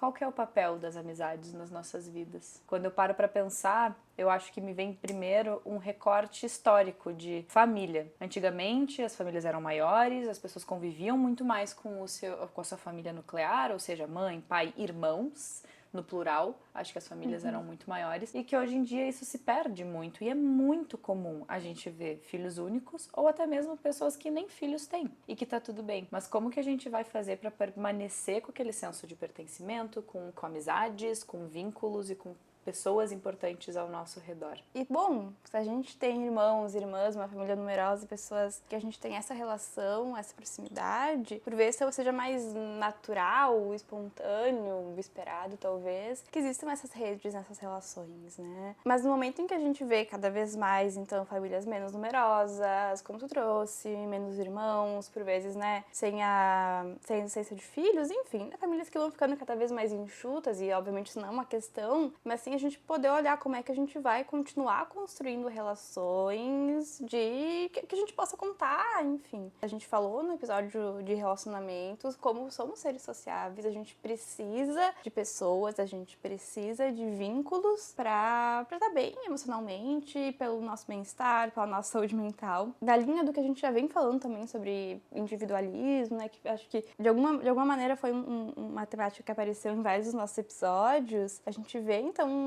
qual que é o papel das amizades nas nossas vidas? Quando eu paro para pensar, eu acho que me vem primeiro um recorte histórico de família. Antigamente, as famílias eram maiores, as pessoas conviviam muito mais com a sua família nuclear, ou seja, mãe, pai, irmãos, no plural, acho que as famílias eram muito maiores, e que hoje em dia isso se perde muito, e é muito comum a gente ver filhos únicos, ou até mesmo pessoas que nem filhos têm, e que tá tudo bem. Mas como que a gente vai fazer para permanecer com aquele senso de pertencimento, com amizades, com vínculos e com pessoas importantes ao nosso redor? E bom, se a gente tem irmãos, irmãs, uma família numerosa, pessoas que a gente tem essa relação, essa proximidade, por vezes seja mais natural, espontâneo, esperado talvez, que existam essas redes, essas relações, né? Mas no momento em que a gente vê cada vez mais, então, famílias menos numerosas, como tu trouxe, menos irmãos, por vezes, né, sem a existência de filhos, enfim, famílias que vão ficando cada vez mais enxutas, e obviamente isso não é uma questão, mas sim a gente poder olhar como é que a gente vai continuar construindo relações que a gente possa contar, enfim. A gente falou no episódio de relacionamentos como somos seres sociáveis, a gente precisa de pessoas, a gente precisa de vínculos pra estar bem emocionalmente, pelo nosso bem-estar, pela nossa saúde mental. Da linha do que a gente já vem falando também sobre individualismo, né, que acho que de alguma maneira foi uma temática que apareceu em vários dos nossos episódios, a gente vê então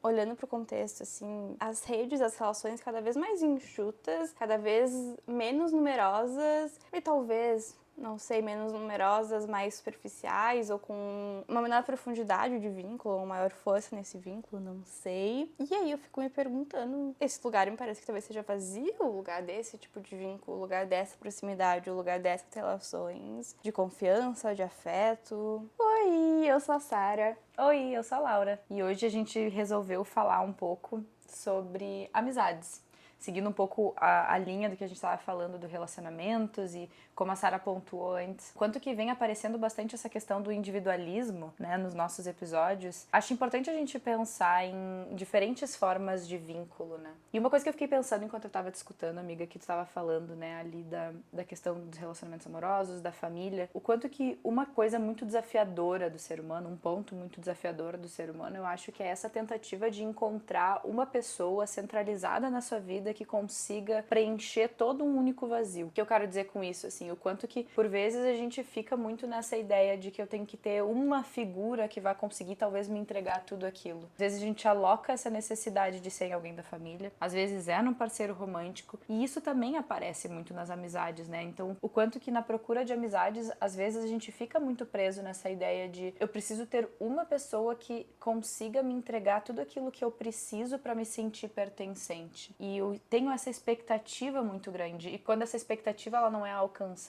olhando para o contexto, assim, as redes, as relações cada vez mais enxutas, cada vez menos numerosas e talvez, não sei, menos numerosas, mais superficiais ou com uma menor profundidade de vínculo, ou maior força nesse vínculo, não sei. E aí eu fico me perguntando, esse lugar me parece que talvez seja vazio, o lugar desse tipo de vínculo, o lugar dessa proximidade, o lugar dessas relações de confiança, de afeto. Oi, eu sou a Sara. Oi, eu sou a Laura e hoje a gente resolveu falar um pouco sobre amizades, seguindo um pouco a linha do que a gente estava falando do relacionamentos e como a Sara pontuou antes, quanto que vem aparecendo bastante essa questão do individualismo, né, nos nossos episódios. Acho importante a gente pensar em diferentes formas de vínculo, né? E uma coisa que eu fiquei pensando enquanto eu estava te escutando, amiga, que tu estava falando, né, ali da questão dos relacionamentos amorosos, da família, o quanto que uma coisa muito desafiadora do ser humano, um ponto muito desafiador do ser humano, eu acho que é essa tentativa de encontrar uma pessoa centralizada na sua vida que consiga preencher todo um único vazio. O que eu quero dizer com isso, assim, o quanto que por vezes a gente fica muito nessa ideia de que eu tenho que ter uma figura que vai conseguir talvez me entregar tudo aquilo. Às vezes a gente aloca essa necessidade de ser alguém da família, às vezes é num parceiro romântico, e isso também aparece muito nas amizades, né? Então, o quanto que na procura de amizades, às vezes a gente fica muito preso nessa ideia de eu preciso ter uma pessoa que consiga me entregar tudo aquilo que eu preciso para me sentir pertencente. E eu tenho essa expectativa muito grande, e quando essa expectativa ela não é alcançada,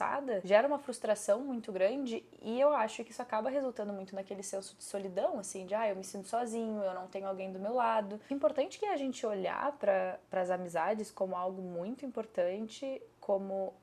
gera uma frustração muito grande, e eu acho que isso acaba resultando muito naquele senso de solidão, assim, de eu me sinto sozinho, eu não tenho alguém do meu lado. É importante que a gente olhar para as amizades como algo muito importante, como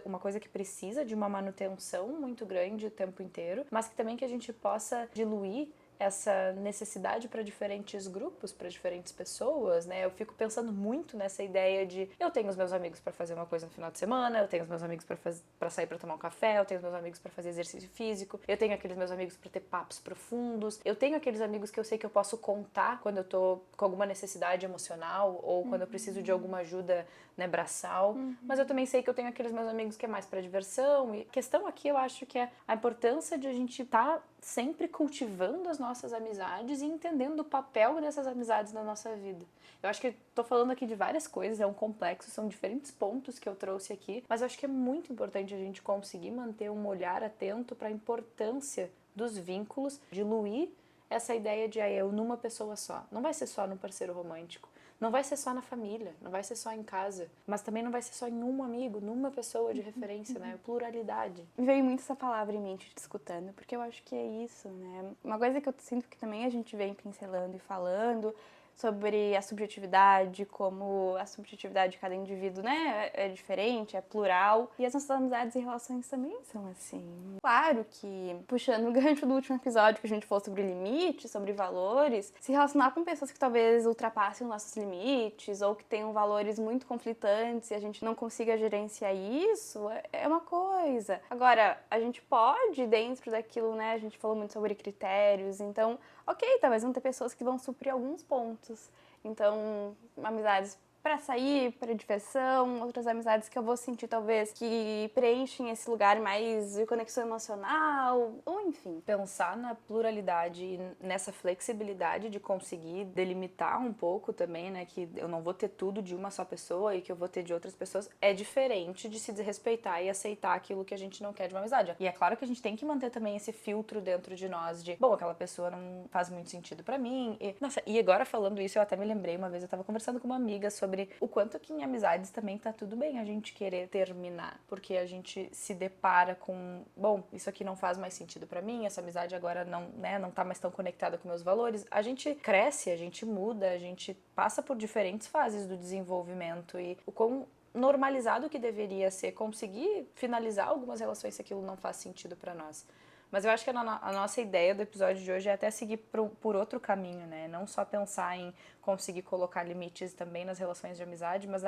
uma coisa que precisa de uma manutenção muito grande o tempo inteiro, mas que também que a gente possa diluir essa necessidade para diferentes grupos, para diferentes pessoas, né? Eu fico pensando muito nessa ideia de eu tenho os meus amigos para fazer uma coisa no final de semana, eu tenho os meus amigos para sair para tomar um café, eu tenho os meus amigos para fazer exercício físico, eu tenho aqueles meus amigos para ter papos profundos, eu tenho aqueles amigos que eu sei que eu posso contar quando eu tô com alguma necessidade emocional ou quando eu preciso de alguma ajuda, né, braçal, mas eu também sei que eu tenho aqueles meus amigos que é mais para diversão. E a questão aqui eu acho que é a importância de a gente estar sempre cultivando as nossas amizades e entendendo o papel dessas amizades na nossa vida. Eu acho que tô falando aqui de várias coisas, é um complexo, são diferentes pontos que eu trouxe aqui, mas eu acho que é muito importante a gente conseguir manter um olhar atento para a importância dos vínculos, diluir essa ideia de eu numa pessoa só. Não vai ser só num parceiro romântico, não vai ser só na família, não vai ser só em casa, mas também não vai ser só em um amigo, numa pessoa de referência, né? Pluralidade. Me veio muito essa palavra em mente te escutando, porque eu acho que é isso, né? Uma coisa que eu sinto que também a gente vem pincelando e falando sobre a subjetividade, como a subjetividade de cada indivíduo, né, é diferente, é plural. E as nossas amizades e relações também são assim. Claro que, puxando o gancho do último episódio que a gente falou sobre limites, sobre valores, se relacionar com pessoas que talvez ultrapassem os nossos limites ou que tenham valores muito conflitantes e a gente não consiga gerenciar isso, é uma coisa. Agora, a gente pode, dentro daquilo, né, a gente falou muito sobre critérios, então, ok, talvez vão ter pessoas que vão suprir alguns pontos. Então, amizades para sair, para diversão, outras amizades que eu vou sentir talvez que preenchem esse lugar mais de conexão emocional, ou enfim. Pensar na pluralidade e nessa flexibilidade de conseguir delimitar um pouco também, né, que eu não vou ter tudo de uma só pessoa e que eu vou ter de outras pessoas, é diferente de se desrespeitar e aceitar aquilo que a gente não quer de uma amizade. E é claro que a gente tem que manter também esse filtro dentro de nós de, bom, aquela pessoa não faz muito sentido pra mim. Nossa, e agora falando isso, eu até me lembrei uma vez, eu tava conversando com uma amiga sobre o quanto que em amizades também tá tudo bem a gente querer terminar, porque a gente se depara com, bom, isso aqui não faz mais sentido pra mim, essa amizade agora não, né, não tá mais tão conectada com meus valores. A gente cresce, a gente muda, a gente passa por diferentes fases do desenvolvimento e o quão normalizado que deveria ser conseguir finalizar algumas relações se aquilo não faz sentido pra nós. Mas eu acho que a nossa ideia do episódio de hoje é até seguir por outro caminho, né? Não só pensar em conseguir colocar limites também nas relações de amizade, mas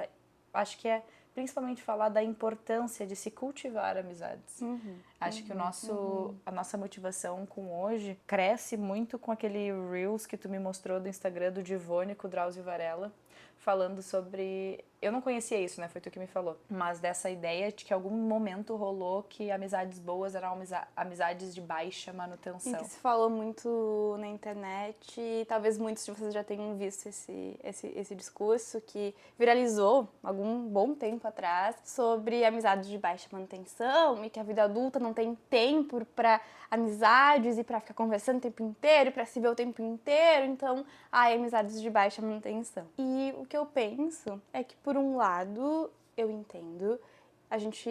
acho que é principalmente falar da importância de se cultivar amizades. Acho que a nossa motivação com hoje cresce muito com aquele Reels que tu me mostrou do Instagram do Divone com o Drauzio Varela, falando sobre... Eu não conhecia isso, né? Foi tu que me falou. Mas dessa ideia de que em algum momento rolou que amizades boas eram amizades de baixa manutenção. E que se falou muito na internet e talvez muitos de vocês já tenham visto esse discurso que viralizou algum bom tempo atrás sobre amizades de baixa manutenção e que a vida adulta não tem tempo para amizades e para ficar conversando o tempo inteiro, para se ver o tempo inteiro, então, amizades de baixa manutenção. E o que eu penso é que, por um lado, eu entendo. A gente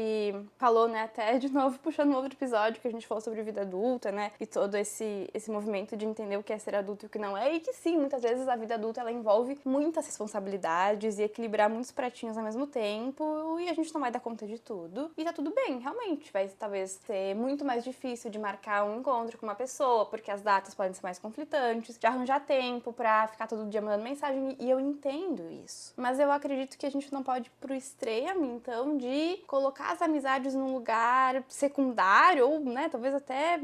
falou, né, até de novo, puxando um outro episódio que a gente falou sobre vida adulta, né, e todo esse movimento de entender o que é ser adulto e o que não é, e que sim, muitas vezes a vida adulta, ela envolve muitas responsabilidades e equilibrar muitos pratinhos ao mesmo tempo, e a gente não vai dar conta de tudo, e tá tudo bem, realmente, vai talvez ser muito mais difícil de marcar um encontro com uma pessoa, porque as datas podem ser mais conflitantes, de arranjar tempo pra ficar todo dia mandando mensagem, e eu entendo isso. Mas eu acredito que a gente não pode ir pro extremo, então, de colocar as amizades num lugar secundário ou, né, talvez até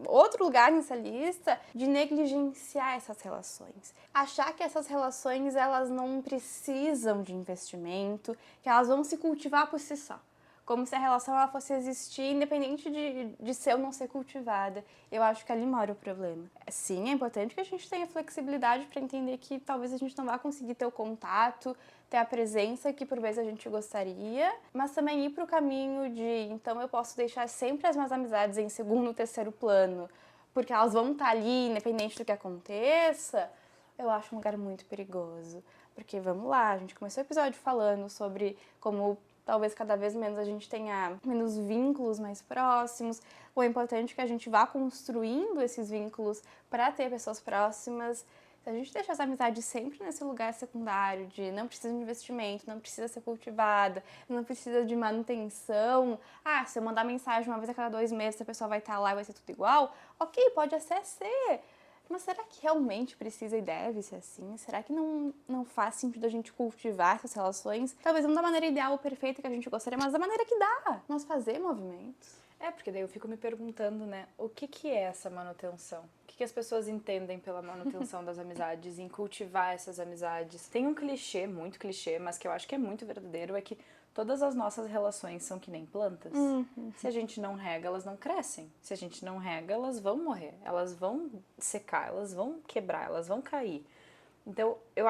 outro lugar nessa lista, de negligenciar essas relações. Achar que essas relações, elas não precisam de investimento, que elas vão se cultivar por si só. Como se a relação ela fosse existir independente de ser ou não ser cultivada. Eu acho que ali mora o problema. Sim, é importante que a gente tenha flexibilidade para entender que talvez a gente não vá conseguir ter o contato, ter a presença que por vezes a gente gostaria, mas também ir para o caminho de, então eu posso deixar sempre as minhas amizades em segundo, terceiro plano, porque elas vão estar ali independente do que aconteça. Eu acho um lugar muito perigoso. Porque, vamos lá, a gente começou o episódio falando sobre como talvez cada vez menos a gente tenha menos vínculos mais próximos. O importante é que a gente vá construindo esses vínculos para ter pessoas próximas. Se a gente deixa as amizades sempre nesse lugar secundário de não precisa de investimento, não precisa ser cultivada, não precisa de manutenção. Se eu mandar mensagem uma vez a cada 2 meses, a pessoa vai estar lá e vai ser tudo igual. Ok, pode até ser. Mas será que realmente precisa e deve ser assim? Será que não faz sentido a gente cultivar essas relações? Talvez não da maneira ideal ou perfeita que a gente gostaria, mas da maneira que dá. Nós fazer movimentos. Porque daí eu fico me perguntando, né, o que é essa manutenção? O que as pessoas entendem pela manutenção das amizades, em cultivar essas amizades? Tem um clichê, muito clichê, mas que eu acho que é muito verdadeiro, é que todas as nossas relações são que nem plantas. Se a gente não rega, elas não crescem. Se a gente não rega, elas vão morrer. Elas vão secar, elas vão quebrar, elas vão cair. Então, eu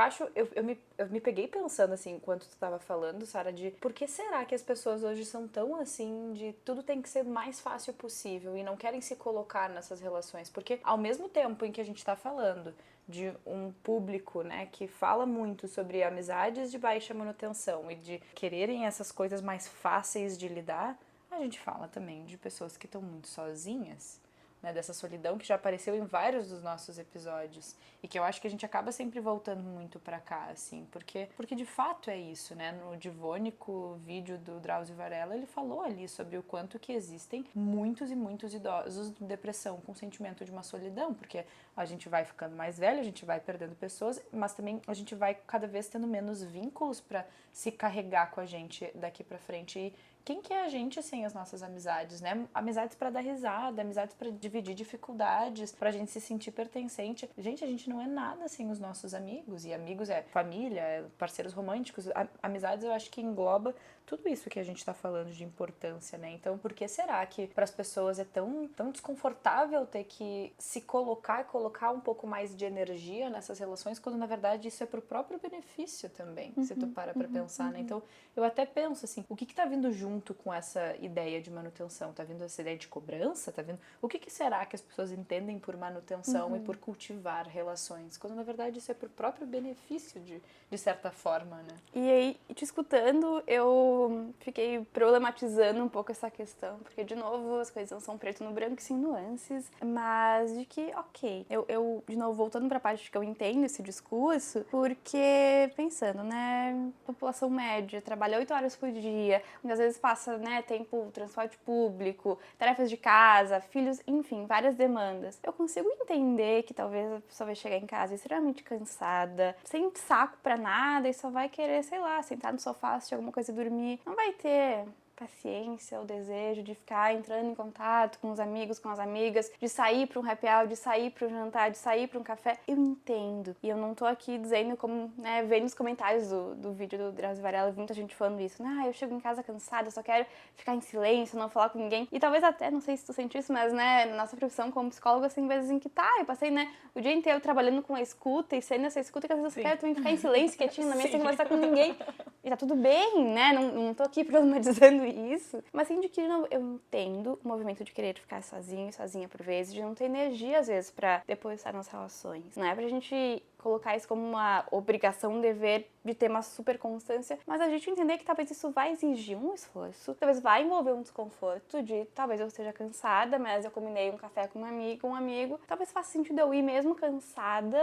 me peguei pensando, assim, enquanto tu tava falando, Sara, de por que será que as pessoas hoje são tão assim, de tudo tem que ser o mais fácil possível e não querem se colocar nessas relações? Porque ao mesmo tempo em que a gente tá falando de um público, né, que fala muito sobre amizades de baixa manutenção e de quererem essas coisas mais fáceis de lidar, a gente fala também de pessoas que estão muito sozinhas. né, dessa solidão que já apareceu em vários dos nossos episódios e que eu acho que a gente acaba sempre voltando muito pra cá, assim, porque de fato é isso, né? No divônico vídeo do Drauzio Varela, ele falou ali sobre o quanto que existem muitos e muitos idosos de depressão com sentimento de uma solidão, porque a gente vai ficando mais velho, a gente vai perdendo pessoas, mas também a gente vai cada vez tendo menos vínculos pra se carregar com a gente daqui pra frente. E quem que é a gente sem as nossas amizades, né? Amizades pra dar risada, amizades pra dividir dificuldades, pra gente se sentir pertencente. Gente, a gente não é nada sem os nossos amigos. E amigos é família, é parceiros românticos. Amizades eu acho que engloba tudo isso que a gente tá falando de importância, né? Então, por que será que para as pessoas é tão desconfortável ter que se colocar e colocar um pouco mais de energia nessas relações, quando na verdade isso é pro próprio benefício também, se tu para pra pensar, né? Então, eu até penso assim, o que tá vindo junto com essa ideia de manutenção? Tá vindo essa ideia de cobrança? Tá vindo... O que será que as pessoas entendem por manutenção e por cultivar relações? Quando na verdade isso é pro próprio benefício de certa forma, né? E aí, te escutando, eu fiquei problematizando um pouco essa questão, porque, de novo, as coisas não são preto no branco, sim nuances, mas de que, ok, eu de novo, voltando pra parte de que eu entendo esse discurso, porque, pensando, né, população média, trabalha 8 horas por dia, muitas vezes passa, né, tempo, transporte público, tarefas de casa, filhos, enfim, várias demandas. Eu consigo entender que talvez a pessoa vai chegar em casa extremamente cansada, sem saco pra nada e só vai querer, sei lá, sentar no sofá, assistir alguma coisa e dormir. Não vai ter paciência, o desejo de ficar entrando em contato com os amigos, com as amigas, de sair para um happy hour, de sair para um jantar, de sair para um café. Eu entendo. E eu não tô aqui dizendo como, né, vendo nos comentários do vídeo do Drauzio Varela, muita gente falando isso. Ah, eu chego em casa cansada, só quero ficar em silêncio, não falar com ninguém. E talvez até, não sei se tu sente isso, mas, né, na nossa profissão como psicóloga, assim, vezes em que eu passei, né, o dia inteiro trabalhando com a escuta e sendo essa escuta que às vezes eu quero também ficar em silêncio, quietinho na minha, sem conversar com ninguém. E tá tudo bem, né, não tô aqui problematizando isso, mas assim, de que eu entendo o movimento de querer ficar sozinho e sozinha por vezes, de não ter energia às vezes pra depositar nas relações. Não é pra gente colocar isso como uma obrigação, um dever de ter uma super constância, mas a gente entender que talvez isso vai exigir um esforço, talvez vai envolver um desconforto de talvez eu esteja cansada, mas eu combinei um café com um amigo, talvez faça sentido eu ir mesmo cansada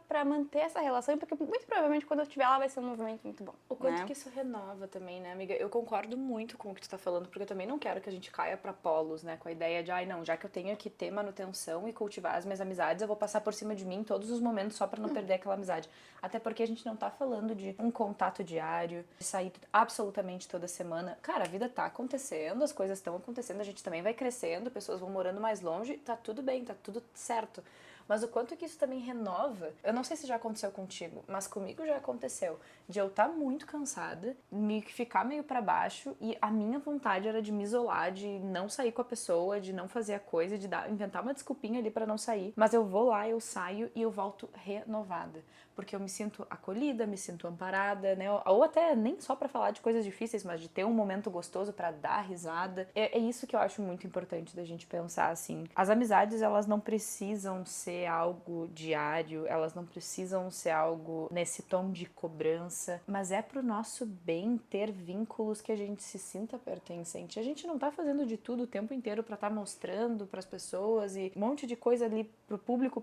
pra manter essa relação, porque muito provavelmente quando eu estiver lá vai ser um movimento muito bom. O quanto que isso renova também, né, amiga? Eu concordo muito com o que tu tá falando, porque eu também não quero que a gente caia pra polos, né, com a ideia de, ai, não, já que eu tenho que ter manutenção e cultivar as minhas amizades, eu vou passar por cima de mim em todos os momentos só pra não perder aquela amizade. Até porque a gente não tá falando de um contato diário, de sair absolutamente toda semana. Cara, a vida tá acontecendo, as coisas estão acontecendo, a gente também vai crescendo, pessoas vão morando mais longe, tá tudo bem, tá tudo certo. Mas o quanto que isso também renova, eu não sei se já aconteceu contigo, mas comigo já aconteceu, de eu estar muito cansada, me ficar meio pra baixo e a minha vontade era de me isolar, de não sair com a pessoa, de não fazer a coisa, de inventar uma desculpinha ali pra não sair, mas eu vou lá, eu saio e eu volto renovada, porque eu me sinto acolhida, me sinto amparada, né? Ou até nem só pra falar de coisas difíceis, mas de ter um momento gostoso pra dar risada. É isso que eu acho muito importante da gente pensar, assim. As amizades, elas não precisam ser algo diário, elas não precisam ser algo nesse tom de cobrança, mas é pro nosso bem ter vínculos que a gente se sinta pertencente. A gente não tá fazendo de tudo o tempo inteiro pra tá mostrando pras pessoas e um monte de coisa ali pro público,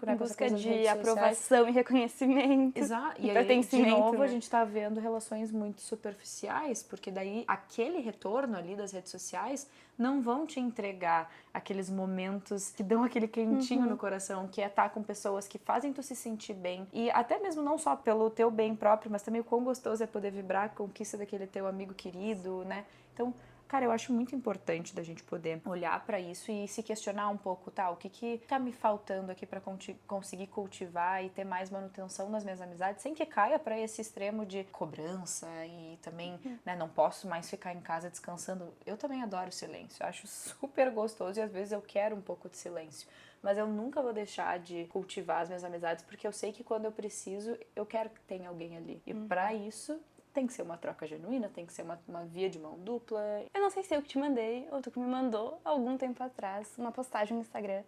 né? Em busca de aprovação e reconhecimento. Exato. E aí, pertencimento, de novo, né? a gente tá vendo relações muito superficiais, porque daí aquele retorno ali das redes sociais não vão te entregar aqueles momentos que dão aquele quentinho no coração, que é estar com pessoas que fazem tu se sentir bem. E até mesmo não só pelo teu bem próprio, mas também o quão gostoso é poder vibrar a conquista daquele teu amigo querido, né? Então, cara, eu acho muito importante da gente poder olhar pra isso e se questionar um pouco, tá? O que tá me faltando aqui pra conseguir cultivar e ter mais manutenção nas minhas amizades, sem que caia pra esse extremo de cobrança e também, né, não posso mais ficar em casa descansando. Eu também adoro silêncio, eu acho super gostoso e às vezes eu quero um pouco de silêncio. Mas eu nunca vou deixar de cultivar as minhas amizades, porque eu sei que quando eu preciso, eu quero que tenha alguém ali. E pra isso, tem que ser uma troca genuína, tem que ser uma via de mão dupla. Eu não sei se eu que te mandei ou tu que me mandou algum tempo atrás uma postagem no Instagram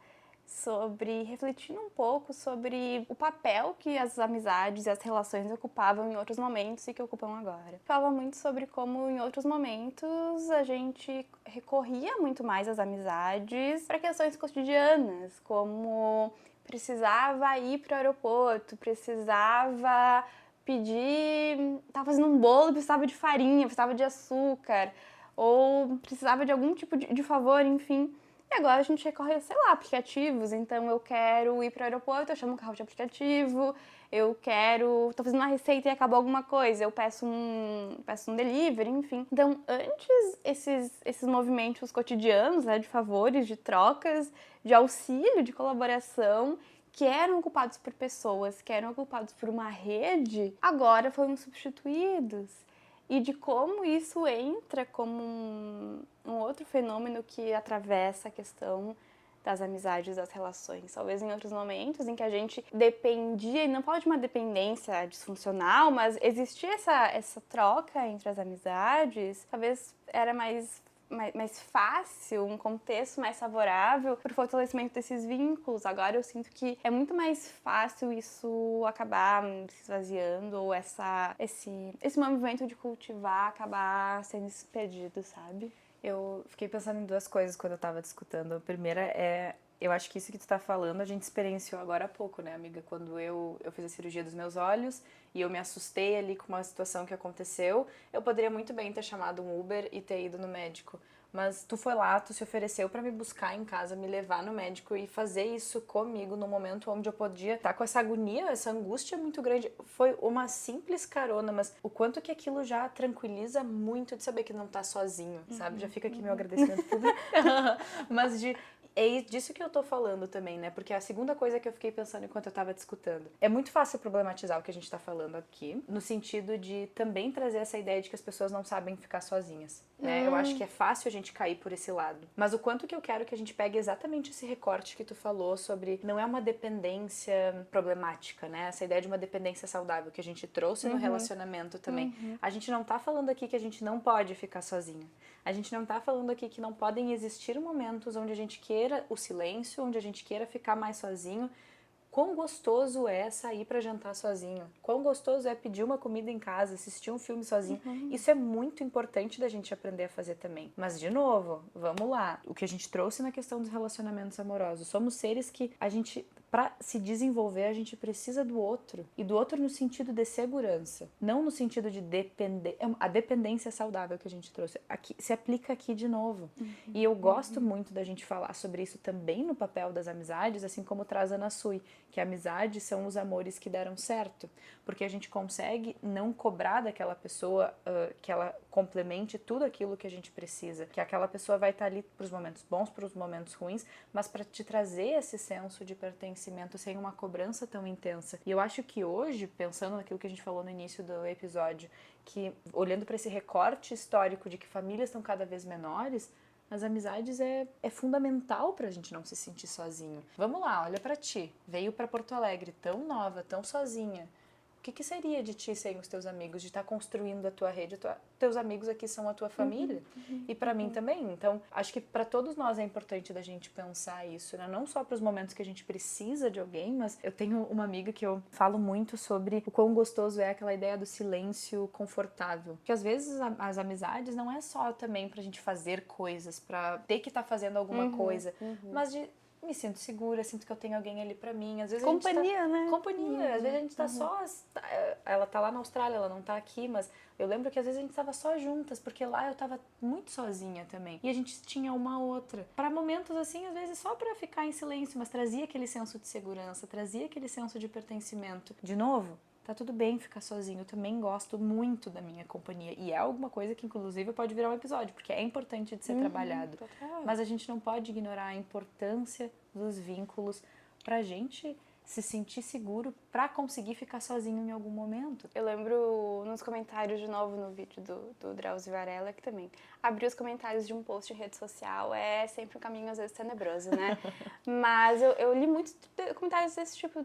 refletindo um pouco sobre o papel que as amizades e as relações ocupavam em outros momentos e que ocupam agora. Falava muito sobre como em outros momentos a gente recorria muito mais às amizades para questões cotidianas, como precisava ir para o aeroporto, precisava pedir, estava fazendo um bolo, precisava de farinha, precisava de açúcar, ou precisava de algum tipo de favor, enfim. E agora a gente recorre, sei lá, aplicativos. Então eu quero ir para o aeroporto, eu chamo um carro de aplicativo. Tô fazendo uma receita e acabou alguma coisa, eu peço um delivery, enfim. Então, antes, esses movimentos cotidianos, né, de favores, de trocas, de auxílio, de colaboração, que eram ocupados por pessoas, que eram ocupados por uma rede, agora foram substituídos. E de como isso entra como um outro fenômeno que atravessa a questão das amizades, das relações. Talvez em outros momentos em que a gente dependia, e não falo de uma dependência disfuncional, mas existia essa troca entre as amizades, talvez era mais fácil, um contexto mais favorável para o fortalecimento desses vínculos. Agora eu sinto que é muito mais fácil isso acabar se esvaziando, ou esse movimento de cultivar acabar sendo perdido, sabe? Eu fiquei pensando em duas coisas quando eu tava te escutando. A primeira é, eu acho que isso que tu tá falando a gente experienciou agora há pouco, né, amiga? Quando eu fiz a cirurgia dos meus olhos e eu me assustei ali com uma situação que aconteceu, eu poderia muito bem ter chamado um Uber e ter ido no médico. Mas tu foi lá, tu se ofereceu pra me buscar em casa, me levar no médico e fazer isso comigo no momento onde eu podia estar com essa agonia, essa angústia muito grande. Foi uma simples carona, mas o quanto que aquilo já tranquiliza muito de saber que não tá sozinho, sabe? Já fica aqui meu agradecimento público. Mas é disso que eu tô falando também, né? Porque a segunda coisa que eu fiquei pensando enquanto eu tava te escutando. É muito fácil problematizar o que a gente tá falando aqui, no sentido de também trazer essa ideia de que as pessoas não sabem ficar sozinhas, né? Eu acho que é fácil a gente cair por esse lado. Mas o quanto que eu quero que a gente pegue exatamente esse recorte que tu falou sobre não é uma dependência problemática, né? Essa ideia de uma dependência saudável que a gente trouxe no relacionamento também. A gente não tá falando aqui que a gente não pode ficar sozinha. A gente não tá falando aqui que não podem existir momentos onde a gente queira o silêncio, onde a gente queira ficar mais sozinho. Quão gostoso é sair para jantar sozinho. Quão gostoso é pedir uma comida em casa, assistir um filme sozinho. Isso é muito importante da gente aprender a fazer também. Mas, de novo, vamos lá. O que a gente trouxe na questão dos relacionamentos amorosos. Somos seres que a gente, para se desenvolver, a gente precisa do outro. E do outro no sentido de segurança. Não no sentido de depender. A dependência saudável que a gente trouxe. Aqui, se aplica aqui de novo. E eu gosto muito da gente falar sobre isso também no papel das amizades, assim como traz a Nasui, que amizades são os amores que deram certo, porque a gente consegue não cobrar daquela pessoa que ela complemente tudo aquilo que a gente precisa, que aquela pessoa vai estar ali para os momentos bons, para os momentos ruins, mas para te trazer esse senso de pertencimento sem uma cobrança tão intensa. E eu acho que hoje, pensando naquilo que a gente falou no início do episódio, que olhando para esse recorte histórico de que famílias estão cada vez menores, as amizades é fundamental pra gente não se sentir sozinho. Vamos lá, olha pra ti. Veio pra Porto Alegre tão nova, tão sozinha. O que seria de ti sem os teus amigos, de estar construindo a tua rede? Teus amigos aqui são a tua família. E pra mim também. Então, acho que pra todos nós é importante da gente pensar isso, né? Não só pros momentos que a gente precisa de alguém, mas eu tenho uma amiga que eu falo muito sobre o quão gostoso é aquela ideia do silêncio confortável. Que às vezes as amizades não é só também pra gente fazer coisas, pra ter que estar fazendo alguma coisa, mas de me sinto segura, sinto que eu tenho alguém ali pra mim. Às vezes Companhia, né? Companhia, às vezes a gente tá só. Ela tá lá na Austrália, ela não tá aqui, mas eu lembro que às vezes a gente tava só juntas, porque lá eu tava muito sozinha também. E a gente tinha uma outra. Para momentos assim, às vezes só pra ficar em silêncio, mas trazia aquele senso de segurança, trazia aquele senso de pertencimento. De novo, tá tudo bem ficar sozinho. Eu também gosto muito da minha companhia. E é alguma coisa que, inclusive, pode virar um episódio, porque é importante de ser trabalhado. Total. Mas a gente não pode ignorar a importância dos vínculos pra gente se sentir seguro pra conseguir ficar sozinho em algum momento. Eu lembro nos comentários, de novo, no vídeo do Drauzio Varela, que também abrir os comentários de um post em rede social é sempre um caminho, às vezes, tenebroso, né? Mas eu li muitos comentários desse tipo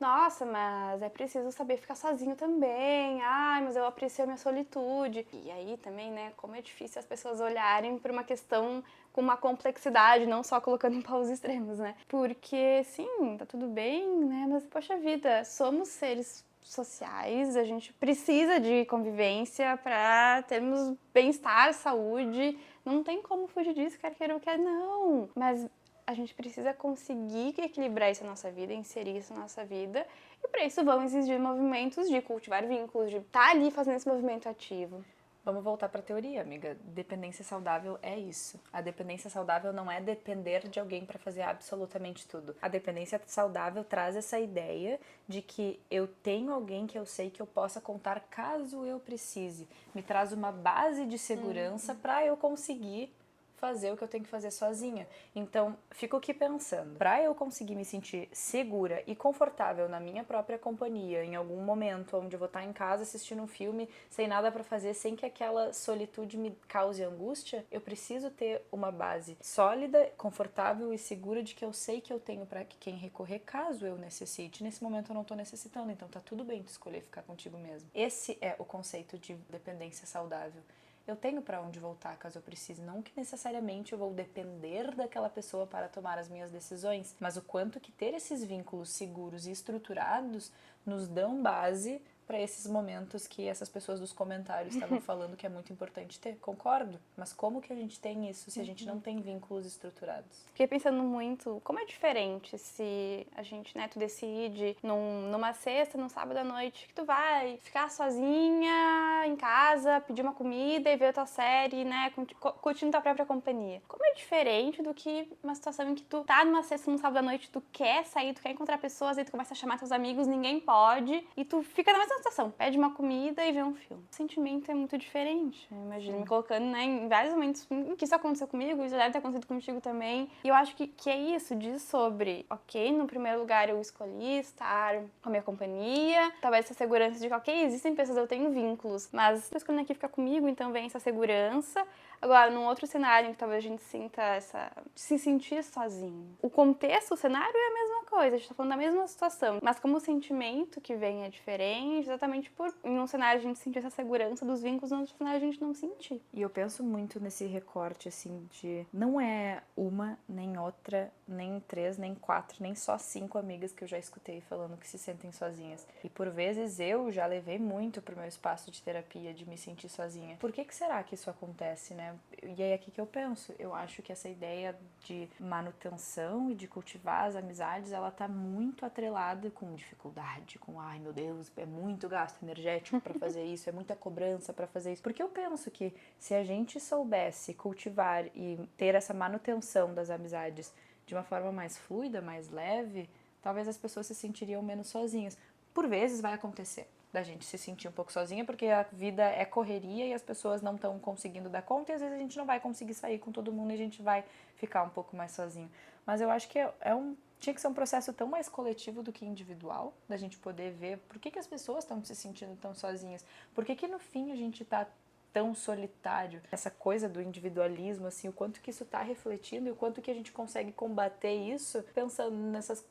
nossa, mas é preciso saber ficar sozinho também. Ai, mas eu aprecio a minha solitude. E aí também, né, como é difícil as pessoas olharem por uma questão com uma complexidade, não só colocando em polos extremos, né? Porque, sim, tá tudo bem, né? Mas, poxa vida, somos seres sociais, a gente precisa de convivência para termos bem-estar, saúde. Não tem como fugir disso, quer queira ou quer não. Mas a gente precisa conseguir equilibrar isso na nossa vida, inserir isso na nossa vida. E para isso vão exigir movimentos de cultivar vínculos, de estar ali fazendo esse movimento ativo. Vamos voltar para a teoria, amiga. Dependência saudável é isso. A dependência saudável não é depender de alguém para fazer absolutamente tudo. A dependência saudável traz essa ideia de que eu tenho alguém que eu sei que eu possa contar caso eu precise. Me traz uma base de segurança para eu conseguir fazer o que eu tenho que fazer sozinha. Então, fico aqui pensando, para eu conseguir me sentir segura e confortável na minha própria companhia, em algum momento onde eu vou estar em casa assistindo um filme, sem nada para fazer, sem que aquela solitude me cause angústia, eu preciso ter uma base sólida, confortável e segura de que eu sei que eu tenho para quem recorrer caso eu necessite. Nesse momento eu não tô necessitando, então tá tudo bem tu escolher ficar contigo mesmo. Esse é o conceito de dependência saudável. Eu tenho para onde voltar caso eu precise, não que necessariamente eu vou depender daquela pessoa para tomar as minhas decisões, mas o quanto que ter esses vínculos seguros e estruturados nos dão base para esses momentos que essas pessoas dos comentários estavam falando que é muito importante ter. Concordo, mas como que a gente tem isso se a gente não tem vínculos estruturados? Fiquei pensando muito como é diferente se a gente, né, tu decide numa sexta, num sábado à noite, que tu vai ficar sozinha em casa, pedir uma comida e ver a tua série, né, curtindo tua própria companhia. Como é diferente do que uma situação em que tu tá numa sexta, num sábado à noite, tu quer sair, tu quer encontrar pessoas, aí tu começa a chamar teus amigos, ninguém pode, e tu fica na mesma situação, pede uma comida e vê um filme. O sentimento é muito diferente. Eu imagino me colocando, né, em vários momentos em que isso aconteceu comigo, isso deve ter acontecido contigo também. E eu acho que é isso, diz sobre, ok, no primeiro lugar eu escolhi estar com a minha companhia, talvez essa segurança de que, ok, existem pessoas, eu tenho vínculos, mas tô escolhendo aqui ficar comigo, então vem essa segurança. Agora, num outro cenário em que talvez a gente sinta se sentir sozinho. O contexto, o cenário é a mesma coisa, a gente tá falando da mesma situação, mas como o sentimento que vem é diferente, exatamente por em um cenário a gente sentir essa segurança dos vínculos, no outro cenário a gente não sentir. E eu penso muito nesse recorte, assim, de não é uma, nem outra, nem três, nem quatro, nem só 5 amigas que eu já escutei falando que se sentem sozinhas. E por vezes eu já levei muito pro meu espaço de terapia de me sentir sozinha. Por que será que isso acontece, né? E é aqui que eu penso. Eu acho que essa ideia de manutenção e de cultivar as amizades, ela tá muito atrelada com dificuldade, com ai meu Deus, é muito gasto energético para fazer isso, é muita cobrança para fazer isso. Porque eu penso que se a gente soubesse cultivar e ter essa manutenção das amizades de uma forma mais fluida, mais leve, talvez as pessoas se sentiriam menos sozinhas. Por vezes vai acontecer da gente se sentir um pouco sozinha, porque a vida é correria e as pessoas não estão conseguindo dar conta e às vezes a gente não vai conseguir sair com todo mundo e a gente vai ficar um pouco mais sozinho. Mas eu acho que tinha que ser um processo tão mais coletivo do que individual, da gente poder ver por que as pessoas estão se sentindo tão sozinhas, por que no fim a gente está tão solitário, essa coisa do individualismo, assim, o quanto que isso está refletindo e o quanto que a gente consegue combater isso pensando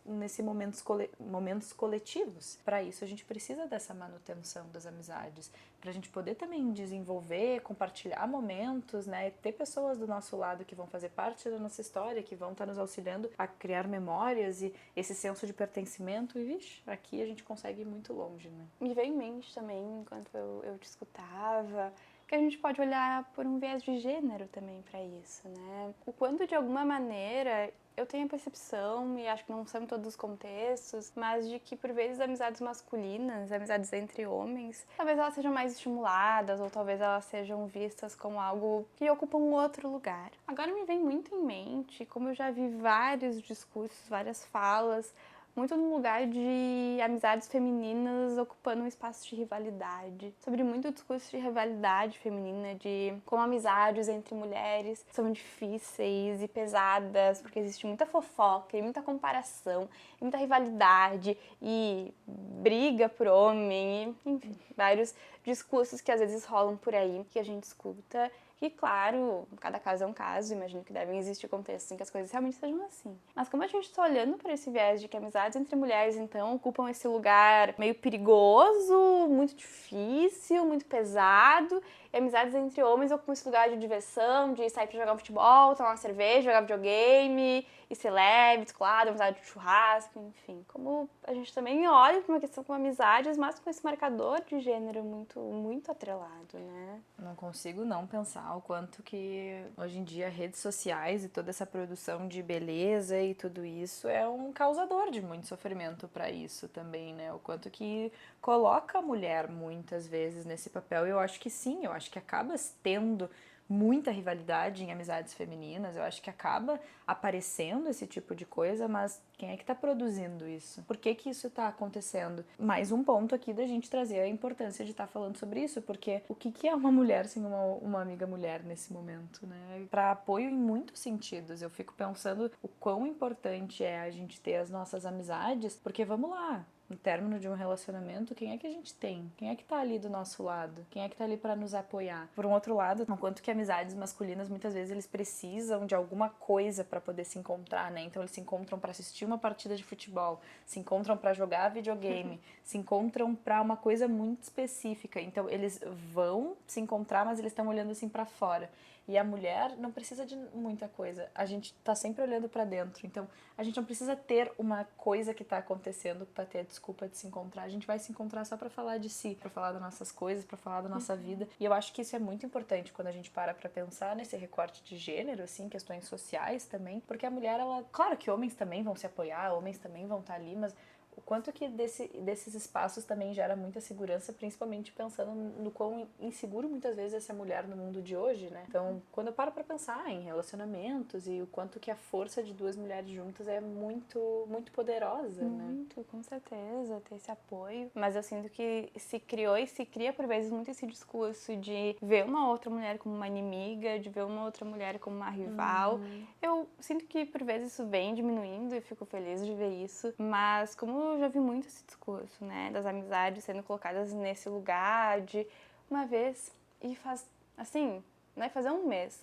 nesses momentos coletivos. Para isso a gente precisa dessa manutenção das amizades, para a gente poder também desenvolver, compartilhar momentos, né, ter pessoas do nosso lado que vão fazer parte da nossa história, que vão estar nos auxiliando a criar memórias e esse senso de pertencimento e, vixe, aqui a gente consegue ir muito longe, né? Me veio em mente também, enquanto eu te escutava, que a gente pode olhar por um viés de gênero também para isso, né? O quanto, de alguma maneira, eu tenho a percepção, e acho que não são em todos os contextos, mas de que, por vezes, amizades masculinas, amizades entre homens, talvez elas sejam mais estimuladas, ou talvez elas sejam vistas como algo que ocupa um outro lugar. Agora me vem muito em mente, como eu já vi vários discursos, várias falas, muito no lugar de amizades femininas ocupando um espaço de rivalidade. Sobre muito discurso de rivalidade feminina, de como amizades entre mulheres são difíceis e pesadas, porque existe muita fofoca e muita comparação, e muita rivalidade e briga por homem, e, enfim, vários discursos que às vezes rolam por aí, que a gente escuta. E claro, cada caso é um caso, imagino que devem existir contextos em que as coisas realmente sejam assim. Mas como a gente está olhando para esse viés de que amizades entre mulheres, então, ocupam esse lugar meio perigoso, muito difícil, muito pesado, e amizades entre homens ocupam esse lugar de diversão, de sair para jogar um futebol, tomar uma cerveja, jogar videogame, e ser leve, descolado, amizade de churrasco, enfim. Como a gente também olha para uma questão com amizades, mas com esse marcador de gênero muito, muito atrelado, né? Não consigo não pensar o quanto que hoje em dia redes sociais e toda essa produção de beleza e tudo isso é um causador de muito sofrimento para isso também, né? O quanto que coloca a mulher muitas vezes nesse papel. Eu acho que sim, eu acho que acaba tendo muita rivalidade em amizades femininas, eu acho que acaba aparecendo esse tipo de coisa, mas quem é que tá produzindo isso? Por que que isso tá acontecendo? Mais um ponto aqui da gente trazer a importância de estar falando sobre isso, porque o que que é uma mulher sem uma amiga mulher nesse momento, né? Para apoio em muitos sentidos, eu fico pensando o quão importante é a gente ter as nossas amizades, porque vamos lá, no término de um relacionamento, quem é que a gente tem? Quem é que tá ali do nosso lado? Quem é que tá ali para nos apoiar? Por um outro lado, enquanto que amizades masculinas muitas vezes eles precisam de alguma coisa para poder se encontrar, né? Então eles se encontram para assistir uma partida de futebol, se encontram para jogar videogame, se encontram para uma coisa muito específica. Então eles vão se encontrar, mas eles estão olhando assim para fora. E a mulher não precisa de muita coisa. A gente tá sempre olhando para dentro. Então, a gente não precisa ter uma coisa que tá acontecendo para ter a desculpa de se encontrar. A gente vai se encontrar só para falar de si, para falar das nossas coisas, para falar da nossa vida. E eu acho que isso é muito importante quando a gente para pensar nesse recorte de gênero, assim, questões sociais também, porque a mulher, ela, claro que homens também vão se apoiar, homens também vão estar ali, mas o quanto que desses espaços também gera muita segurança, principalmente pensando no quão inseguro muitas vezes é essa mulher no mundo de hoje, né? Então, quando eu paro pra pensar em relacionamentos e o quanto que a força de duas mulheres juntas é muito, muito poderosa, né? Muito, com certeza, ter esse apoio. Mas eu sinto que se criou e se cria por vezes muito esse discurso de ver uma outra mulher como uma inimiga, de ver uma outra mulher como uma rival. Eu sinto que por vezes isso vem diminuindo e fico feliz de ver isso. Mas como eu já vi muito esse discurso, né, das amizades sendo colocadas nesse lugar de uma vez e faz, assim, né, fazer um mês.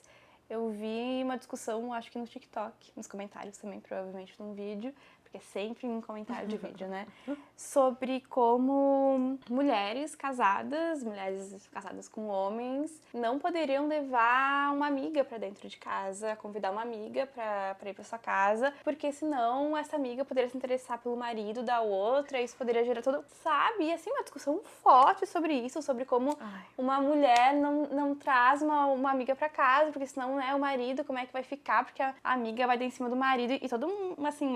Eu vi uma discussão, acho que no TikTok, nos comentários também, provavelmente num vídeo, porque é sempre em comentário de vídeo, né? Sobre como mulheres casadas com homens, não poderiam levar uma amiga pra dentro de casa, convidar uma amiga pra ir pra sua casa, porque senão essa amiga poderia se interessar pelo marido da outra, e isso poderia gerar todo, sabe? E assim, uma discussão forte sobre isso, sobre como uma mulher não traz uma amiga pra casa, porque senão, né, o marido, como é que vai ficar, porque a amiga vai dar em cima do marido, e todo assim,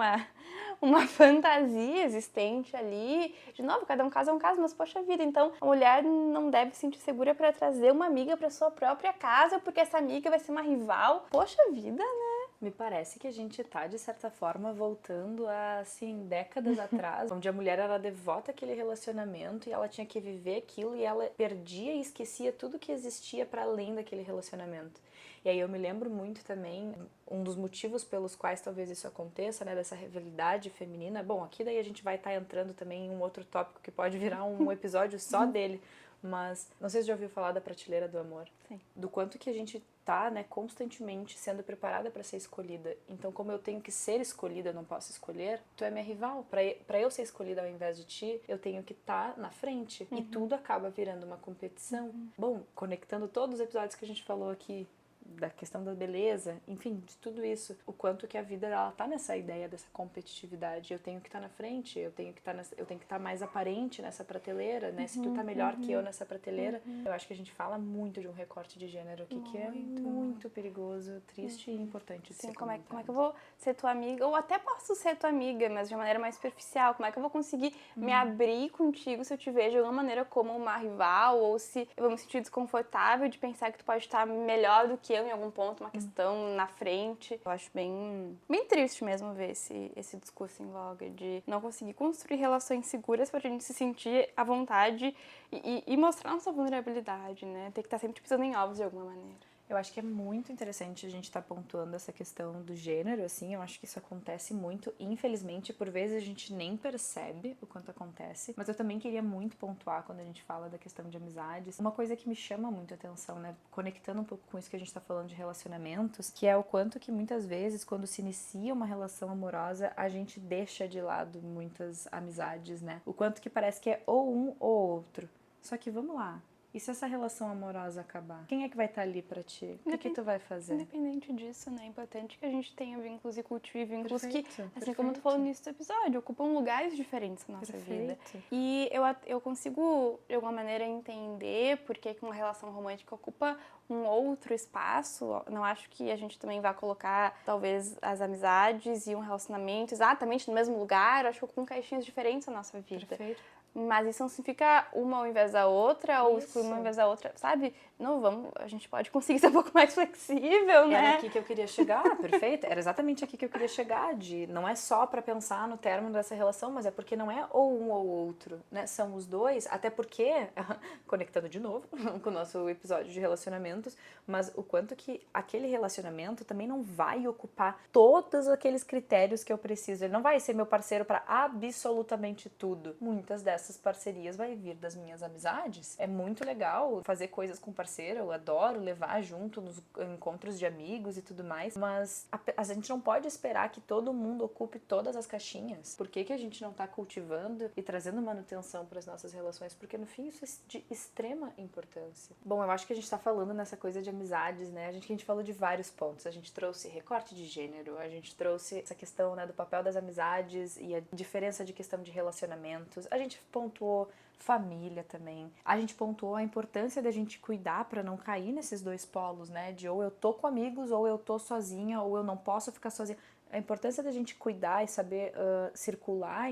uma fantasia existente ali. De novo, cada um caso é um caso, mas poxa vida, então a mulher não deve se sentir segura para trazer uma amiga para sua própria casa, porque essa amiga vai ser uma rival. Poxa vida, né? Me parece que a gente tá, de certa forma, voltando a, assim, décadas atrás, onde a mulher era devota àquele relacionamento e ela tinha que viver aquilo e ela perdia e esquecia tudo que existia para além daquele relacionamento. E aí eu me lembro muito também, um dos motivos pelos quais talvez isso aconteça, né, dessa rivalidade feminina. Bom, aqui daí a gente vai estar entrando também em um outro tópico que pode virar um episódio só dele, mas não sei se já ouviu falar da prateleira do amor. Sim. Do quanto que a gente tá, né, constantemente sendo preparada para ser escolhida. Então, como eu tenho que ser escolhida, eu não posso escolher, tu é minha rival. Para eu ser escolhida ao invés de ti, eu tenho que estar na frente. E tudo acaba virando uma competição. Bom, conectando todos os episódios que a gente falou aqui, da questão da beleza, enfim, de tudo isso, o quanto que a vida ela tá nessa ideia dessa competitividade. Eu tenho que estar na frente, eu tenho que estar mais aparente nessa prateleira, né? Se tu tá melhor que eu nessa prateleira, eu acho que a gente fala muito de um recorte de gênero aqui que é muito perigoso, triste e importante de Sim, ser como é que comentado. eu vou ser tua amiga? Ou até posso ser tua amiga, mas de uma maneira mais superficial. Como é que eu vou conseguir me abrir contigo se eu te vejo de alguma maneira como uma rival? Ou se eu vou me sentir desconfortável de pensar que tu pode estar melhor do que eu em algum ponto, uma questão na frente. Eu acho bem triste mesmo ver esse discurso em voga de não conseguir construir relações seguras pra gente se sentir à vontade e mostrar nossa vulnerabilidade, né? Ter que estar sempre pisando em ovos de alguma maneira. Eu acho que é muito interessante a gente estar pontuando essa questão do gênero, assim, eu acho que isso acontece muito, infelizmente, por vezes a gente nem percebe o quanto acontece, mas eu também queria muito pontuar quando a gente fala da questão de amizades, uma coisa que me chama muito a atenção, né, conectando um pouco com isso que a gente tá falando de relacionamentos, que é o quanto que muitas vezes, quando se inicia uma relação amorosa, a gente deixa de lado muitas amizades, né, o quanto que parece que é ou um ou outro, só que vamos lá. E se essa relação amorosa acabar? Quem é que vai estar ali pra ti? O que tu vai fazer? Independente disso, né? É importante que a gente tenha vínculos e cultive vínculos Perfeito, que, assim como tu falou no início do episódio, ocupam lugares diferentes na nossa vida. E eu consigo, de alguma maneira, entender por que uma relação romântica ocupa um outro espaço. Não acho que a gente também vá colocar, talvez, as amizades e um relacionamento exatamente no mesmo lugar. Eu acho que ocupam caixinhas diferentes na nossa vida. Perfeito. Mas isso não significa uma ao invés da outra, ou excluir uma ao invés da outra, sabe? Não, a gente pode conseguir ser um pouco mais flexível, né? Era aqui que eu queria chegar, perfeito. Era exatamente aqui que eu queria chegar, de não é só pra pensar no término dessa relação, mas é porque não é ou um ou outro, né? São os dois, até porque, conectando de novo com o nosso episódio de relacionamentos, mas o quanto que aquele relacionamento também não vai ocupar todos aqueles critérios que eu preciso. Ele não vai ser meu parceiro pra absolutamente tudo. Muitas dessas parcerias vai vir das minhas amizades. É muito legal fazer coisas com parceiro, eu adoro levar junto nos encontros de amigos e tudo mais, mas a gente não pode esperar que todo mundo ocupe todas as caixinhas. Por que a gente não tá cultivando e trazendo manutenção para as nossas relações? Porque no fim isso é de extrema importância. Bom, eu acho que a gente tá falando nessa coisa de amizades, né? A gente falou de vários pontos. A gente trouxe recorte de gênero, a gente trouxe essa questão, né, do papel das amizades e a diferença de questão de relacionamentos. A gente pontuou família também. A gente pontuou a importância da gente cuidar para não cair nesses dois polos, né? De ou eu tô com amigos, ou eu tô sozinha, ou eu não posso ficar sozinha. A importância da gente cuidar e saber circular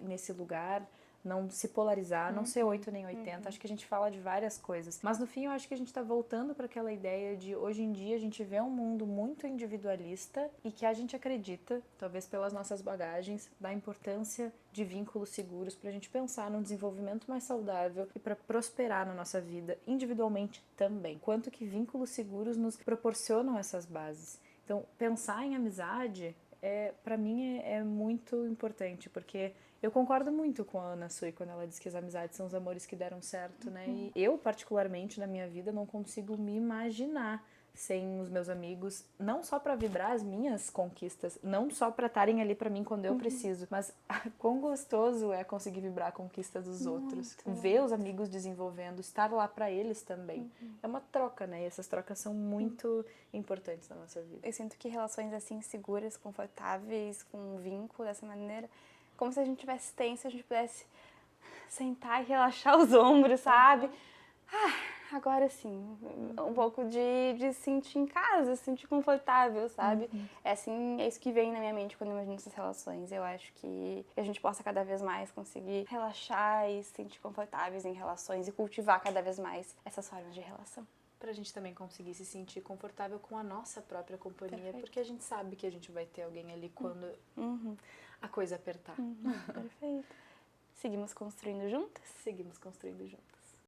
nesse lugar, não se polarizar, não ser 8 nem 80. Acho que a gente fala de várias coisas. Mas no fim eu acho que a gente tá voltando para aquela ideia de hoje em dia a gente vê um mundo muito individualista e que a gente acredita, talvez pelas nossas bagagens, da importância de vínculos seguros pra gente pensar num desenvolvimento mais saudável e para prosperar na nossa vida individualmente também. Quanto que vínculos seguros nos proporcionam essas bases. Então, pensar em amizade para mim é muito importante, porque eu concordo muito com a Ana Sui quando ela diz que as amizades são os amores que deram certo, né? E eu, particularmente, na minha vida, não consigo me imaginar sem os meus amigos, não só para vibrar as minhas conquistas, não só para estarem ali para mim quando eu preciso, mas quão gostoso é conseguir vibrar a conquista dos outros, ver os amigos desenvolvendo, estar lá para eles também. É uma troca, né? E essas trocas são muito importantes na nossa vida. Eu sinto que relações assim seguras, confortáveis, com um vínculo dessa maneira, como se a gente tivesse tenso, a gente pudesse sentar e relaxar os ombros, sabe? Agora sim, um pouco de se sentir em casa, se sentir confortável, sabe? É assim, é isso que vem na minha mente quando eu imagino essas relações. Eu acho que a gente possa cada vez mais conseguir relaxar e se sentir confortáveis em relações e cultivar cada vez mais essas formas de relação. Pra gente também conseguir se sentir confortável com a nossa própria companhia, Perfeito. Porque a gente sabe que a gente vai ter alguém ali quando a coisa apertar. Perfeito. Seguimos construindo juntas? Seguimos construindo juntas.